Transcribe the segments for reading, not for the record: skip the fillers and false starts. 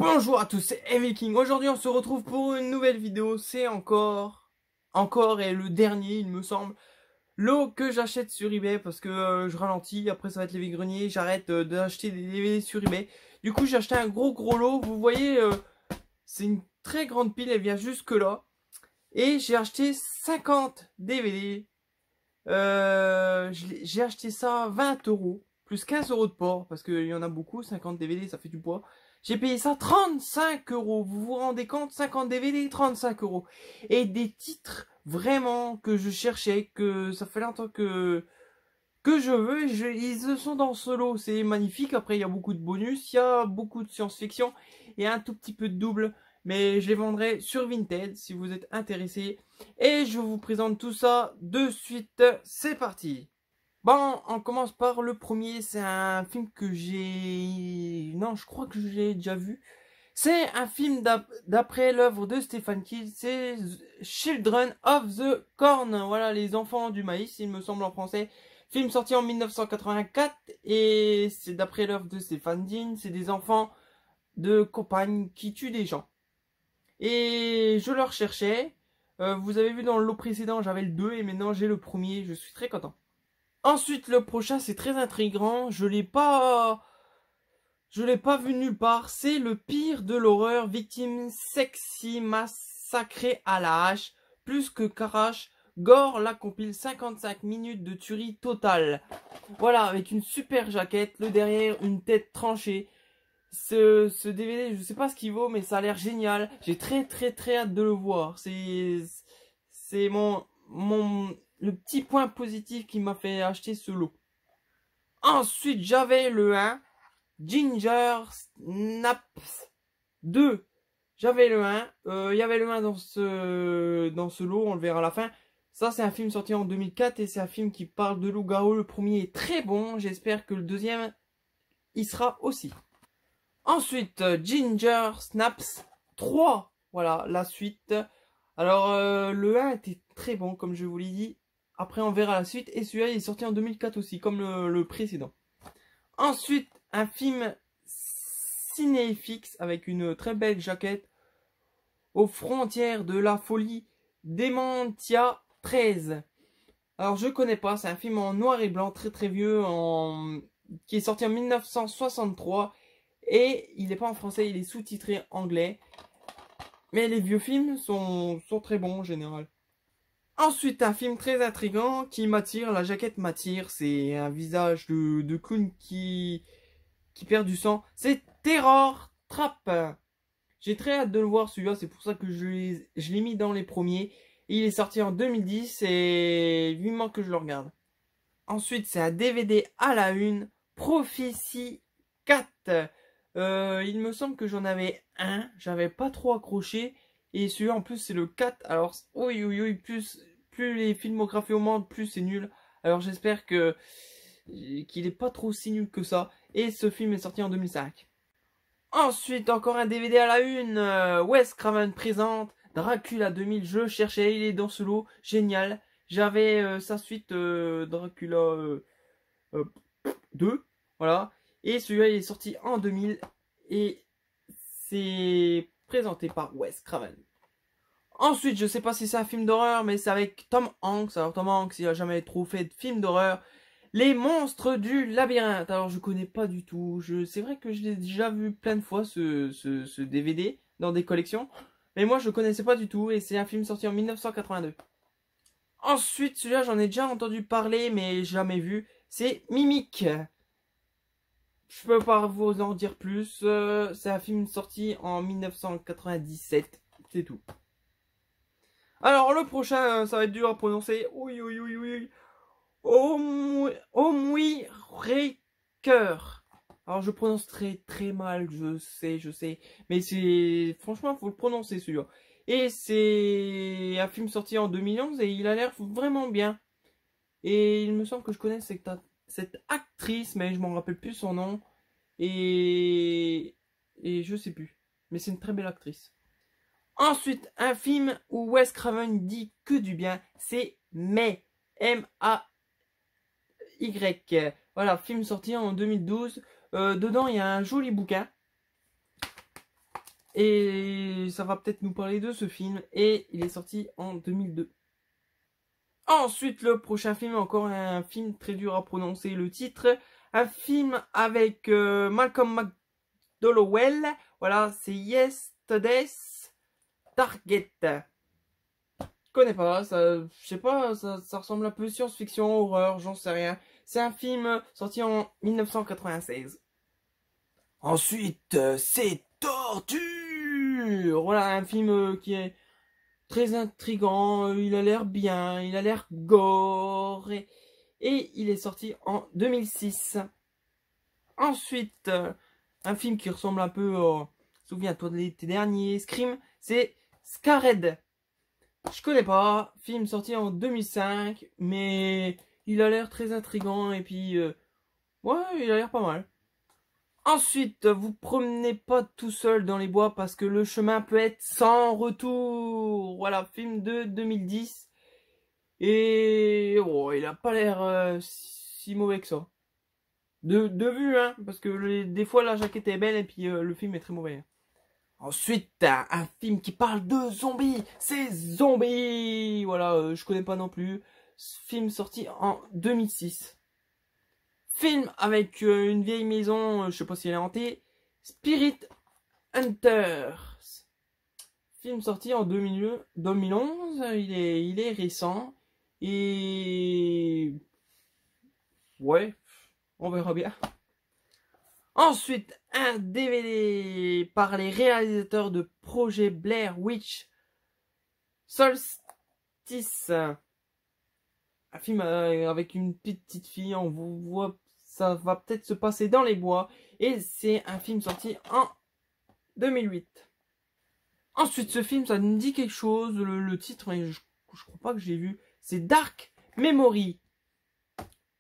Bonjour à tous, c'est Viking. Aujourd'hui on se retrouve pour une nouvelle vidéo. C'est encore et le dernier il me semble, lot que j'achète sur eBay parce que je ralentis. Après ça va être les vide-greniers, j'arrête d'acheter des DVD sur eBay. Du coup j'ai acheté un gros lot. Vous voyez, c'est une très grande pile, elle vient jusque là. Et j'ai acheté 50 DVD. J'ai acheté ça 20 euros, plus 15 euros de port, parce qu'il y en a beaucoup, 50 DVD, ça fait du poids. J'ai payé ça 35 euros, vous vous rendez compte, 50 DVD, 35 euros. Et des titres vraiment que je cherchais, que ça fait longtemps que je veux, ils sont dans ce lot, c'est magnifique. Après il y a beaucoup de bonus, il y a beaucoup de science-fiction, et un tout petit peu de double. Mais je les vendrai sur Vinted si vous êtes intéressé. Et je vous présente tout ça de suite. C'est parti. Bon, on commence par le premier. C'est un film que j'ai... Non, je crois que je l'ai déjà vu. C'est un film d'après l'œuvre de Stephen King. C'est Children of the Corn. Voilà, les enfants du maïs, il me semble en français. Film sorti en 1984. Et c'est d'après l'œuvre de Stephen King. C'est des enfants de campagne qui tuent des gens. Et je le recherchais. Vous avez vu dans le lot précédent, j'avais le 2 et maintenant j'ai le premier. Je suis très content. Ensuite, le prochain, c'est très intriguant. Je l'ai pas vu nulle part. C'est le pire de l'horreur. Victime sexy massacrée à la hache. Plus que Karash. Gore la compile 55 minutes de tuerie totale. Voilà, avec une super jaquette. Le derrière, une tête tranchée. Ce DVD, je sais pas ce qu'il vaut, mais ça a l'air génial. J'ai très hâte de le voir. C'est le petit point positif qui m'a fait acheter ce lot. Ensuite, j'avais le 1, Ginger Snaps 2. J'avais le 1. Il y avait le 1 dans ce lot, on le verra à la fin. Ça, c'est un film sorti en 2004 et c'est un film qui parle de loup-garou. Le premier est très bon. J'espère que le deuxième, il sera aussi. Ensuite, Ginger Snaps 3. Voilà, la suite. Alors, le 1 était très bon, comme je vous l'ai dit. Après, on verra la suite. Et celui-là, il est sorti en 2004 aussi, comme le précédent. Ensuite, un film cinéfixe avec une très belle jaquette. Aux frontières de la folie, Dementia 13. Alors, je connais pas. C'est un film en noir et blanc, très vieux, qui est sorti en 1963. Et il n'est pas en français, il est sous-titré anglais. Mais les vieux films sont très bons en général. Ensuite, un film très intriguant qui m'attire, la jaquette m'attire. C'est un visage de clown qui perd du sang. C'est Terror Trap. J'ai très hâte de le voir celui-là, c'est pour ça que je l'ai mis dans les premiers. Il est sorti en 2010 et vivement que je le regarde. Ensuite, c'est un DVD à la une, Prophecy 4. Il me semble que j'en avais un, j'avais pas trop accroché. Et celui-là en plus c'est le 4. Alors oui, plus les filmographies augmentent, plus c'est nul. Alors j'espère qu'il est pas trop si nul que ça. Et ce film est sorti en 2005. Ensuite encore un DVD à la une, Wes Craven présente Dracula 2000. Je cherchais, il est dans ce lot, génial. J'avais sa suite Dracula 2, voilà. Et celui-là, il est sorti en 2000 et c'est présenté par Wes Craven. Ensuite, je sais pas si c'est un film d'horreur, mais c'est avec Tom Hanks. Alors Tom Hanks, il a jamais trop fait de film d'horreur. Les monstres du labyrinthe. Alors je connais pas du tout. C'est vrai que je l'ai déjà vu plein de fois ce DVD dans des collections. Mais moi je connaissais pas du tout et c'est un film sorti en 1982. Ensuite, celui-là j'en ai déjà entendu parler mais jamais vu. C'est Mimic. Je peux pas vous en dire plus. C'est un film sorti en 1997. C'est tout. Alors le prochain, ça va être dur à prononcer. Oui. Homewrecker. Alors je prononce très mal, je sais. Mais c'est... Franchement, faut le prononcer celui-là. Et c'est un film sorti en 2011 et il a l'air vraiment bien. Et il me semble que je connais cette actrice, mais je m'en rappelle plus son nom. Et je sais plus. Mais c'est une très belle actrice. Ensuite, un film où Wes Craven dit que du bien, c'est May. M-A-Y. Voilà, film sorti en 2012. Dedans, il y a un joli bouquin. Et ça va peut-être nous parler de ce film. Et il est sorti en 2002. Ensuite, le prochain film, encore un film très dur à prononcer le titre. Un film avec Malcolm McDowell. Voilà, c'est Yesterday's Target. Je connais pas, ça, je sais pas, ça ressemble un peu science-fiction, horreur, j'en sais rien. C'est un film sorti en 1996. Ensuite, c'est Torture. Voilà, un film qui est très intriguant, il a l'air bien, il a l'air gore, et il est sorti en 2006. Ensuite, un film qui ressemble un peu au... Souviens-toi de l'été dernier, Scream, c'est Scared. Je connais pas, film sorti en 2005, mais il a l'air très intriguant, et puis, ouais, il a l'air pas mal. Ensuite, vous promenez pas tout seul dans les bois parce que le chemin peut être sans retour. Voilà, film de 2010. Et oh, il a pas l'air si mauvais que ça. De vue, hein, parce que des fois la jaquette est belle et puis le film est très mauvais. Ensuite, un film qui parle de zombies. C'est Zombie. Voilà, je connais pas non plus. Film sorti en 2006. Film avec une vieille maison, je sais pas si elle est hantée. Spirit Hunters. Film sorti en 2011. Il est récent. Et... ouais, on verra bien. Ensuite, un DVD par les réalisateurs de Projet Blair Witch Solstice. Un film avec une petite fille, on vous voit, ça va peut-être se passer dans les bois. Et c'est un film sorti en 2008. Ensuite, ce film, ça me dit quelque chose, le titre, mais je crois pas que j'ai vu. C'est Dark Memory.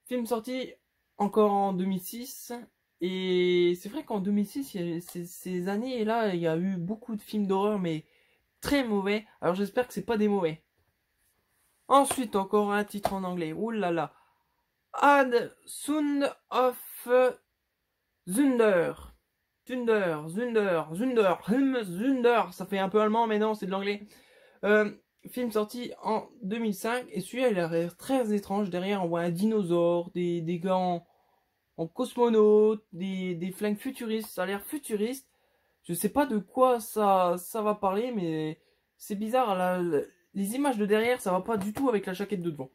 Film sorti encore en 2006. Et c'est vrai qu'en 2006, ces années-là, il y a eu beaucoup de films d'horreur, mais très mauvais. Alors j'espère que c'est pas des mauvais. Ensuite, encore un titre en anglais. Ouh là là. Ad Sound of Thunder. Thunder. Ça fait un peu allemand, mais non, c'est de l'anglais. Film sorti en 2005. Et celui-là, il a l'air très étrange. Derrière, on voit un dinosaure, des gars en cosmonaute, des flingues futuristes. Ça a l'air futuriste. Je sais pas de quoi ça va parler, mais c'est bizarre. Les images de derrière, ça va pas du tout avec la jaquette de devant.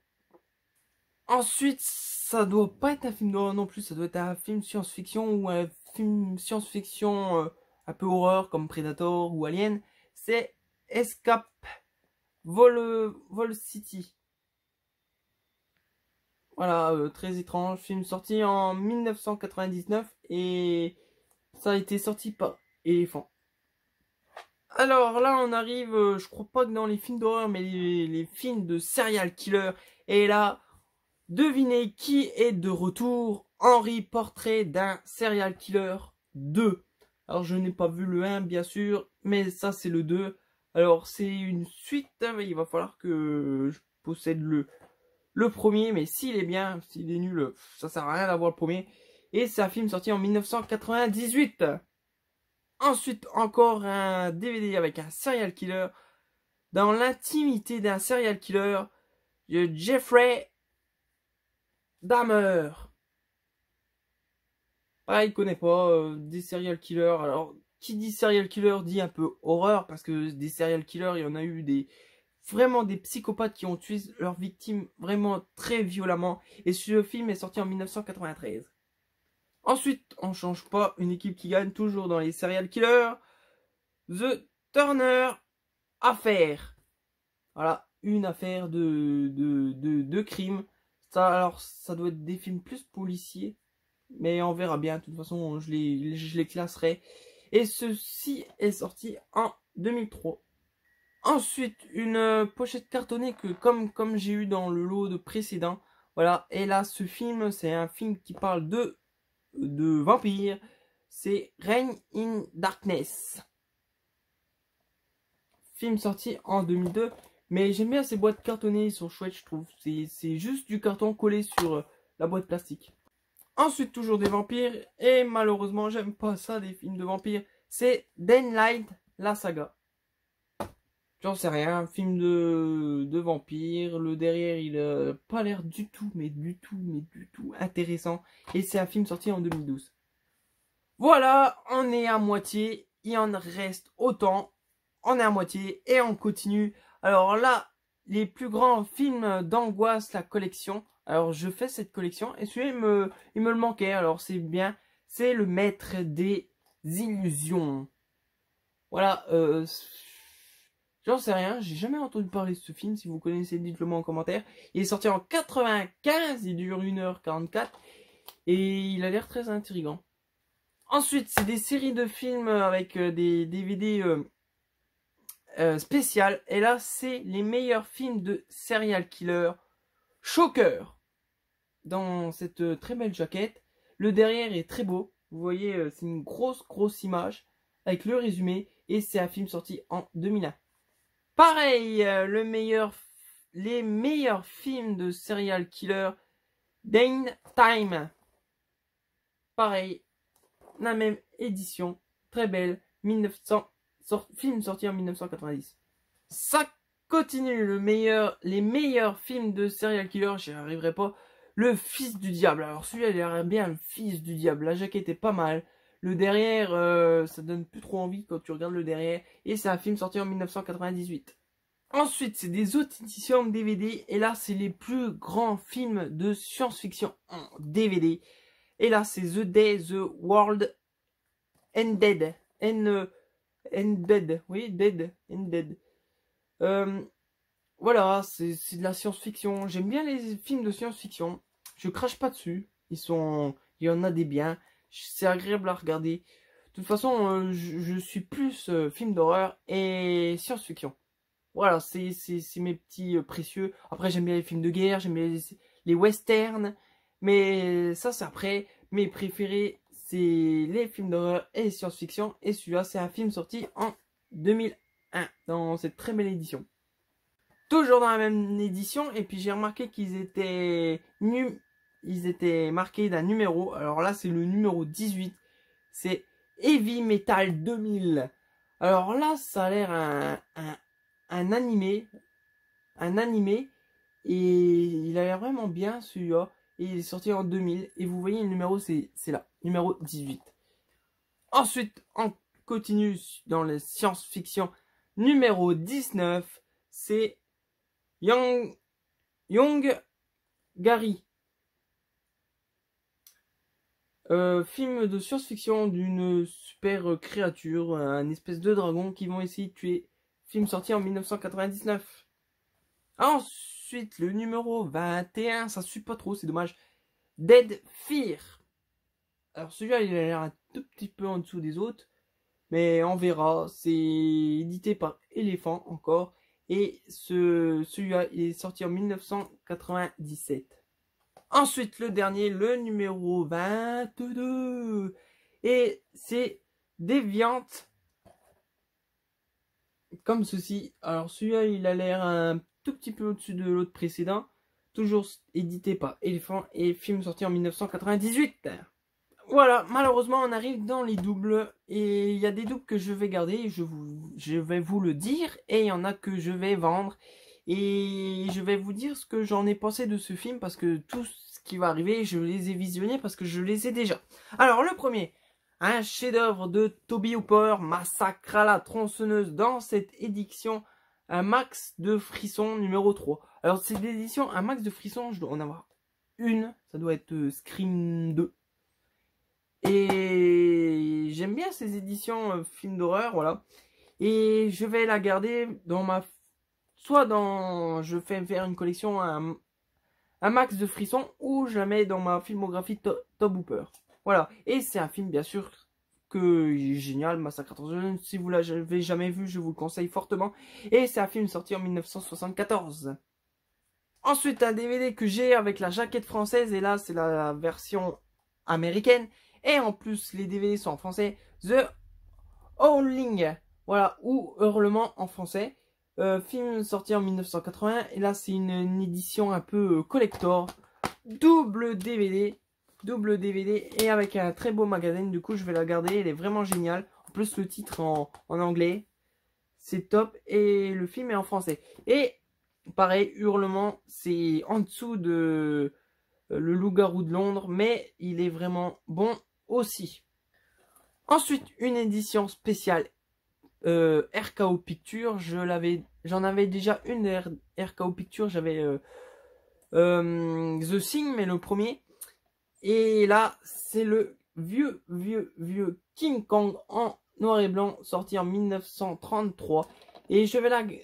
Ensuite, ça doit pas être un film d'horreur non plus, ça doit être un film science-fiction ou un film science-fiction un peu horreur comme Predator ou Alien. C'est Escape Vol City. Voilà, très étrange, film sorti en 1999 et ça a été sorti par Elephant. Alors là, on arrive, je crois pas que dans les films d'horreur, mais les films de serial killer. Et là, devinez qui est de retour. Henry, portrait d'un serial killer 2. Alors je n'ai pas vu le 1 bien sûr, mais ça c'est le 2. Alors c'est une suite, hein, il va falloir que je possède le premier, mais s'il est bien, s'il est nul, ça sert à rien d'avoir le premier. Et c'est un film sorti en 1998. Ensuite, encore un DVD avec un serial killer. Dans l'intimité d'un serial killer de Jeffrey Dahmer. Ah, il connaît pas des serial killers. Alors, qui dit serial killer dit un peu horreur, parce que des serial killers, il y en a eu vraiment des psychopathes qui ont tué leurs victimes vraiment très violemment. Et ce film est sorti en 1993. Ensuite, on change pas, une équipe qui gagne toujours dans les serial killers. The Turner Affair. Voilà, une affaire de crime. Alors, ça doit être des films plus policiers. Mais on verra bien. De toute façon, je les classerai. Et ceci est sorti en 2003. Ensuite, une pochette cartonnée que comme j'ai eu dans le lot de précédent. Voilà, et là, ce film, c'est un film qui parle de vampires. C'est Reign in Darkness. Film sorti en 2002. Mais j'aime bien ces boîtes cartonnées, ils sont chouettes, je trouve. C'est juste du carton collé sur la boîte plastique. Ensuite, toujours des vampires. Et malheureusement, j'aime pas ça, des films de vampires. C'est Daylight la saga. J'en sais rien, un film de vampire. Le derrière, il a pas l'air du tout, mais du tout intéressant. Et c'est un film sorti en 2012. Voilà, on est à moitié. Il en reste autant. On est à moitié et on continue. Alors là, les plus grands films d'angoisse, la collection. Alors je fais cette collection et celui-là, il me le manquait. Alors c'est bien. C'est Le Maître des Illusions. Voilà, j'en sais rien, j'ai jamais entendu parler de ce film. Si vous connaissez, dites-le moi en commentaire. Il est sorti en 95, il dure 1h44 et il a l'air très intriguant. Ensuite, c'est des séries de films avec des DVD spéciales. Et là, c'est les meilleurs films de serial killer. Shocker. Dans cette très belle jaquette. Le derrière est très beau. Vous voyez, c'est une grosse image avec le résumé. Et c'est un film sorti en 2001. Pareil, les meilleurs films de serial killer. Dane Time. Pareil, la même édition. Très belle. Film sorti en 1990. Ça continue. Les meilleurs films de serial killer. J'y arriverai pas. Le Fils du Diable. Alors celui-là, il a l'air bien, Le Fils du Diable. La jaquette est pas mal. Le derrière, ça donne plus trop envie quand tu regardes le derrière. Et c'est un film sorti en 1998. Ensuite, c'est des autres éditions de DVD. Et là, c'est les plus grands films de science-fiction en DVD. Et là, c'est The Day the World Ended. Ended. Oui, Dead. Ended. Voilà, c'est de la science-fiction. J'aime bien les films de science-fiction. Je crache pas dessus. Il y en a des biens. C'est agréable à regarder. De toute façon, je suis plus film d'horreur et science-fiction. Voilà, c'est mes petits précieux. Après, j'aime bien les films de guerre, j'aime bien les westerns. Mais ça, c'est après. Mes préférés, c'est les films d'horreur et science-fiction. Et celui-là, c'est un film sorti en 2001, dans cette très belle édition. Toujours dans la même édition. Et puis, j'ai remarqué qu'ils étaient marqués d'un numéro. Alors là, c'est le numéro 18. C'est Heavy Metal 2000. Alors là, ça a l'air un animé. Et il a l'air vraiment bien, celui-là. Et il est sorti en 2000. Et vous voyez, le numéro, c'est là. Numéro 18. Ensuite, on continue dans la science-fiction. Numéro 19. C'est Young Gary. Film de science-fiction d'une super créature, un espèce de dragon qui vont essayer de tuer. Film sorti en 1999. Ensuite, le numéro 21, ça suit pas trop, c'est dommage. Dead Fear. Alors celui-là, il a l'air un tout petit peu en dessous des autres, mais on verra. C'est édité par Elephant encore. Et celui-là, il est sorti en 1997. Ensuite, le dernier, le numéro 22. Et c'est Deviant. Comme ceci. Alors celui-là, il a l'air un tout petit peu au-dessus de l'autre précédent. Toujours édité par Elephant et film sorti en 1998. Voilà, malheureusement, on arrive dans les doubles. Et il y a des doubles que je vais garder, je vais vous le dire. Et il y en a que je vais vendre. Et je vais vous dire ce que j'en ai pensé de ce film. Parce que tout ce qui va arriver, je les ai visionnés parce que je les ai déjà. Alors, le premier, un chef-d'œuvre de Tobe Hooper, Massacre à la tronçonneuse. Dans cette édition, un max de frissons numéro 3. Alors, cette édition, un max de frissons, je dois en avoir une. Ça doit être Scream 2. Et j'aime bien ces éditions films d'horreur, voilà. Et je vais la garder dans ma... je fais faire une collection un max de frissons ou je la mets dans ma filmographie Tobe Hooper. Voilà. Et c'est un film, bien sûr, que génial, Massacre à la tronçonneuse. Si vous l'avez jamais vu, je vous le conseille fortement. Et c'est un film sorti en 1974. Ensuite, un DVD que j'ai avec la jaquette française. Et là, c'est la version américaine. Et en plus, les DVD sont en français. The Howling. Voilà, ou Hurlement en français. Film sorti en 1980. Et là, c'est une édition un peu collector. Double DVD. Et avec un très beau magazine. Du coup, je vais la garder. Elle est vraiment géniale. plus le titre en anglais. C'est top. Et le film est en français. Et pareil, Hurlement, c'est en dessous de Le Loup-garou de Londres, mais il est vraiment bon aussi. Ensuite, une édition spéciale RKO Pictures. J'en avais déjà une RKO Pictures. J'avais The Thing, mais le premier. Et là, c'est le vieux King Kong en noir et blanc, sorti en 1933. Et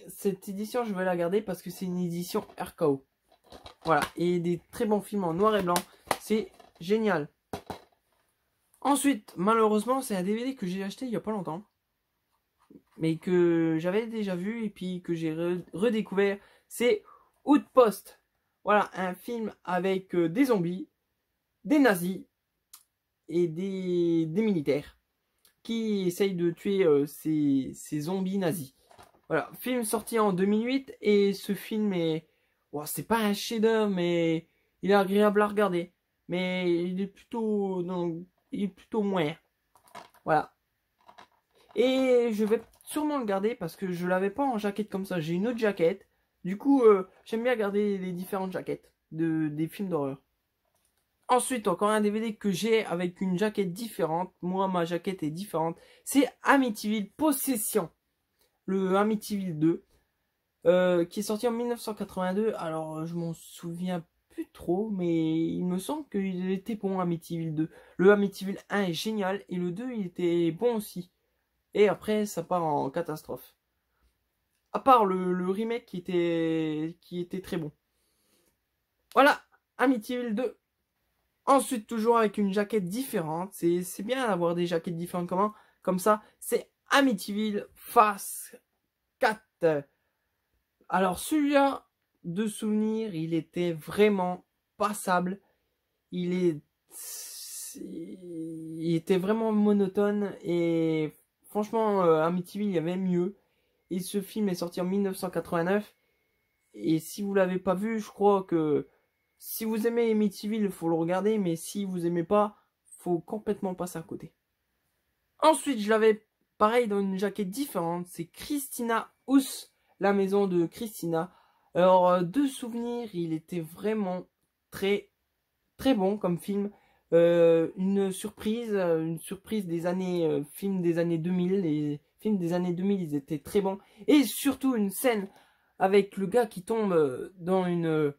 cette édition, je vais la garder parce que c'est une édition RKO. Voilà, et des très bons films en noir et blanc. C'est génial. Ensuite, malheureusement, c'est un DVD que j'ai acheté il n'y a pas longtemps. Mais que j'avais déjà vu et puis que j'ai redécouvert. C'est Outpost. Voilà, un film avec des zombies, des nazis et des militaires qui essayent de tuer ces zombies nazis. Voilà, film sorti en 2008 et ce film est... Bon, c'est pas un chef-d'œuvre, mais il est agréable à regarder. Mais il est plutôt... Non, il est plutôt moyen. Voilà. Et je vais sûrement le garder parce que je l'avais pas en jaquette comme ça. J'ai une autre jaquette. Du coup, j'aime bien garder les différentes jaquettes des films d'horreur. Ensuite, encore un DVD que j'ai avec une jaquette différente. Moi, ma jaquette est différente. C'est Amityville Possession. Le Amityville 2. Qui est sorti en 1982. Alors, je m'en souviens plus trop. Mais il me semble qu'il était bon, Amityville 2. Le Amityville 1 est génial. Et le 2, il était bon aussi. Et après, ça part en catastrophe. À part le remake qui était très bon. Voilà, Amityville 2. Ensuite, toujours avec une jaquette différente. C'est bien d'avoir des jaquettes différentes comme ça. C'est Amityville Phase 4. Alors, celui-là, de souvenir, il était vraiment passable. Il était vraiment monotone. Et franchement, Amityville, il y avait mieux. Et ce film est sorti en 1989. Et si vous l'avez pas vu, je crois que si vous aimez Amityville, il faut le regarder. Mais si vous aimez pas, faut complètement passer à côté. Ensuite, je l'avais pareil dans une jaquette différente. C'est Christina House, la maison de Christina. Alors, de souvenir, il était vraiment très bon comme film. Une surprise des années, films des années 2000. Les films des années 2000, ils étaient très bons. Et surtout une scène avec le gars qui tombe dans une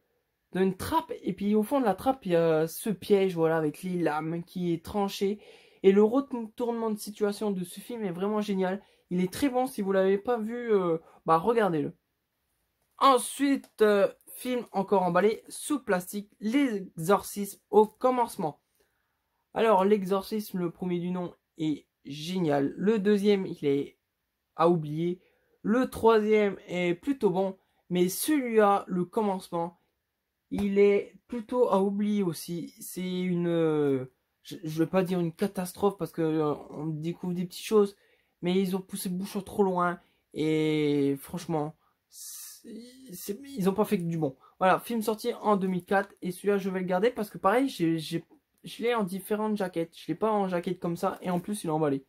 trappe. Et puis au fond de la trappe, il y a ce piège, voilà, avec les lames qui est tranché. Et le retournement de situation de ce film est vraiment génial. Il est très bon. Si vous l'avez pas vu, bah regardez-le. Ensuite, film encore emballé sous plastique, L'Exorcisme au commencement. Alors, L'Exorcisme, le premier du nom, est génial. Le deuxième, il est à oublier. Le troisième est plutôt bon. Mais celui-là, le commencement, il est plutôt à oublier aussi. C'est une... je vais pas dire une catastrophe parce que on découvre des petites choses. Mais ils ont poussé le bouchon trop loin. Et franchement, ils ont pas fait que du bon. Voilà, film sorti en 2004. Et celui-là, je vais le garder parce que pareil, je l'ai en différentes jaquettes. Je l'ai pas en jaquette comme ça. Et en plus, il est emballé.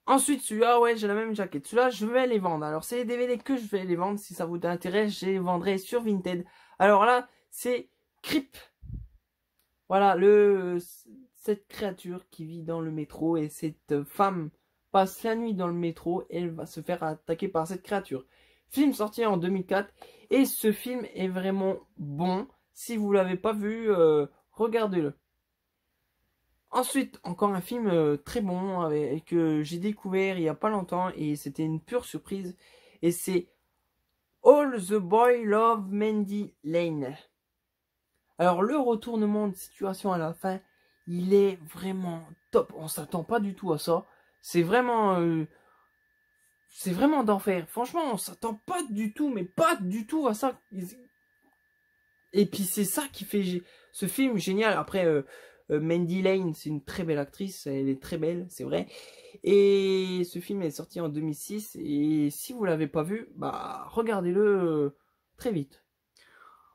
Ensuite, celui-là, ouais, j'ai la même jaquette. Celui-là, je vais les vendre. Alors, c'est les DVD que je vais les vendre. Si ça vous intéresse, je les vendrai sur Vinted. Alors là, c'est Creep. Voilà, cette créature qui vit dans le métro. Et cette femme passe la nuit dans le métro. Et elle va se faire attaquer par cette créature. Film sorti en 2004. Et ce film est vraiment bon. Si vous l'avez pas vu, regardez-le. Ensuite, encore un film très bon que j'ai découvert il n'y a pas longtemps et c'était une pure surprise. Et c'est All the Boy Love Mandy Lane. Alors le retournement de situation à la fin, il est vraiment top. On s'attend pas du tout à ça. C'est vraiment d'enfer. Franchement, on s'attend pas du tout, mais pas du tout à ça. Et puis c'est ça qui fait ce film génial. Après... Mandy Lane, c'est une très belle actrice, elle est très belle, c'est vrai. Et ce film est sorti en 2006 et si vous l'avez pas vu, bah regardez-le très vite.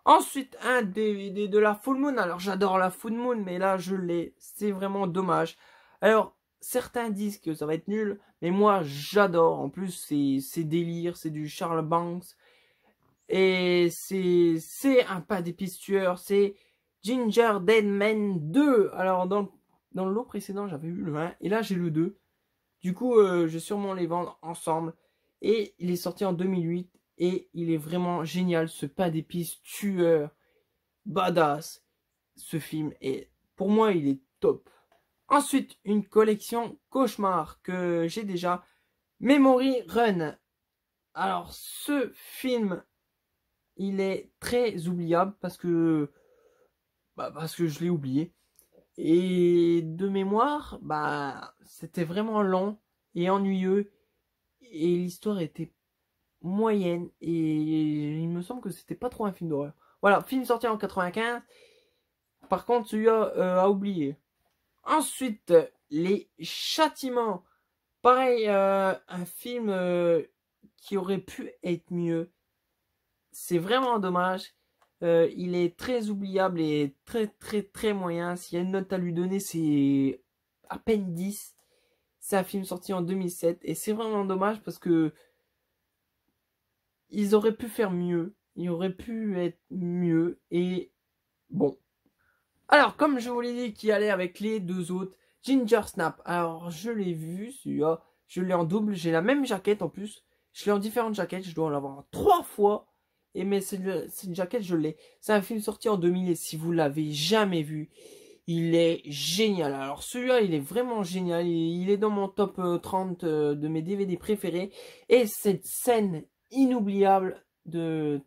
Ensuite, un DVD de la Full Moon. Alors j'adore la Full Moon, mais là je l'ai, c'est vraiment dommage. Alors certains disent que ça va être nul, mais moi j'adore. En plus c'est délire, c'est du Charles Banks. Et c'est un pas d'épices tueur, c'est Ginger Dead Man 2. Alors dans le lot précédent j'avais eu le 1 et là j'ai le 2. Du coup je vais sûrement les vendre ensemble. Et il est sorti en 2008 et il est vraiment génial, ce pas d'épices tueur, badass. Ce film est, pour moi il est top. Ensuite une collection cauchemar que j'ai déjà, Memory Run. Alors ce film il est très oubliable parce que je l'ai oublié. Et de mémoire, c'était vraiment lent et ennuyeux. Et l'histoire était moyenne. Et il me semble que c'était pas trop un film d'horreur. Voilà, film sorti en 95. Par contre, celui-là à oublier. Ensuite, Les Châtiments. Pareil, un film qui aurait pu être mieux. C'est vraiment dommage. Il est très oubliable et très moyen. S'il y a une note à lui donner, c'est à peine 10. C'est un film sorti en 2007 et c'est vraiment dommage parce que ils auraient pu faire mieux. Il aurait pu être mieux et bon. Alors, comme je vous l'ai dit qu'il allait avec les deux autres, Ginger Snap. Alors, je l'ai vu, celui-là. Je l'ai en double. J'ai la même jaquette en plus. Je l'ai en différentes jaquettes. Je dois en avoir 3 fois. Et mais cette jaquette, je l'ai. C'est un film sorti en 2000 et si vous l'avez jamais vu, il est génial. Alors celui-là, il est vraiment génial. Il est dans mon top 30 de mes DVD préférés. Et cette scène inoubliable de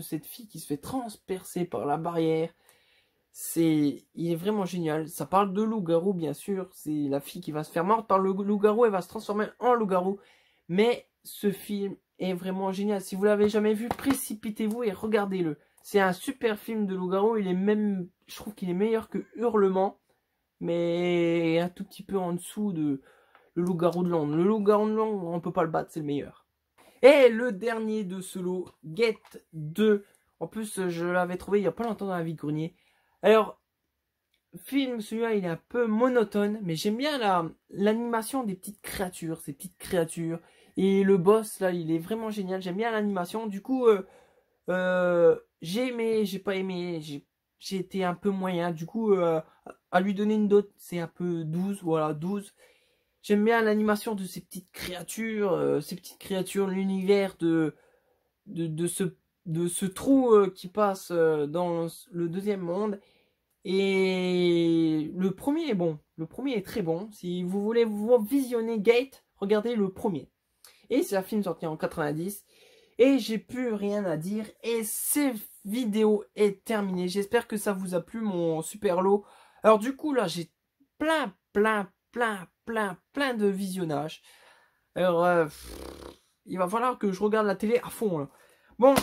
cette fille qui se fait transpercer par la barrière. Il est vraiment génial. Ça parle de loup-garou, bien sûr. C'est la fille qui va se faire mordre par le loup-garou. Elle va se transformer en loup-garou. Mais ce film est vraiment génial. Si vous l'avez jamais vu, précipitez-vous et regardez-le. C'est un super film de loup-garou. Il est même, je trouve qu'il est meilleur que Hurlement. Mais un tout petit peu en dessous de le loup-garou de Londres. Le loup-garou de Londres, on peut pas le battre, c'est le meilleur. Et le dernier de ce lot, Get 2. En plus, je l'avais trouvé il y a pas longtemps dans la vide-grenier. Alors, film, celui-là, il est un peu monotone, mais j'aime bien l'animation des petites créatures, ces petites créatures. Et le boss, là, il est vraiment génial. J'aime bien l'animation. Du coup, j'ai aimé, j'ai pas aimé, j'ai été un peu moyen. Du coup, à lui donner une note, c'est un peu 12, voilà, 12. J'aime bien l'animation de ces petites créatures, l'univers de ce trou qui passe dans le deuxième monde. Et le premier est bon. Le premier est très bon. Si vous voulez vous visionner Gate, regardez le premier. Et c'est un film sorti en 90. Et j'ai plus rien à dire. Et cette vidéo est terminée. J'espère que ça vous a plu, mon super lot. Alors du coup, là, j'ai plein de visionnages. Alors, il va falloir que je regarde la télé à fond, là. Bon,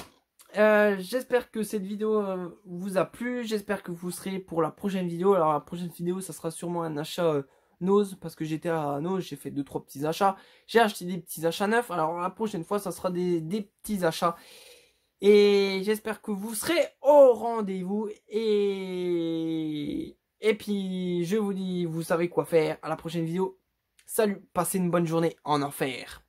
j'espère que cette vidéo vous a plu. J'espère que vous serez pour la prochaine vidéo. Alors la prochaine vidéo, ça sera sûrement un achat Nose. Parce que j'étais à Nose, j'ai fait 2-3 petits achats. J'ai acheté des petits achats neufs. Alors la prochaine fois, ça sera des petits achats. Et j'espère que vous serez au rendez-vous. Et puis, je vous dis, vous savez quoi faire. À la prochaine vidéo. Salut, passez une bonne journée en enfer.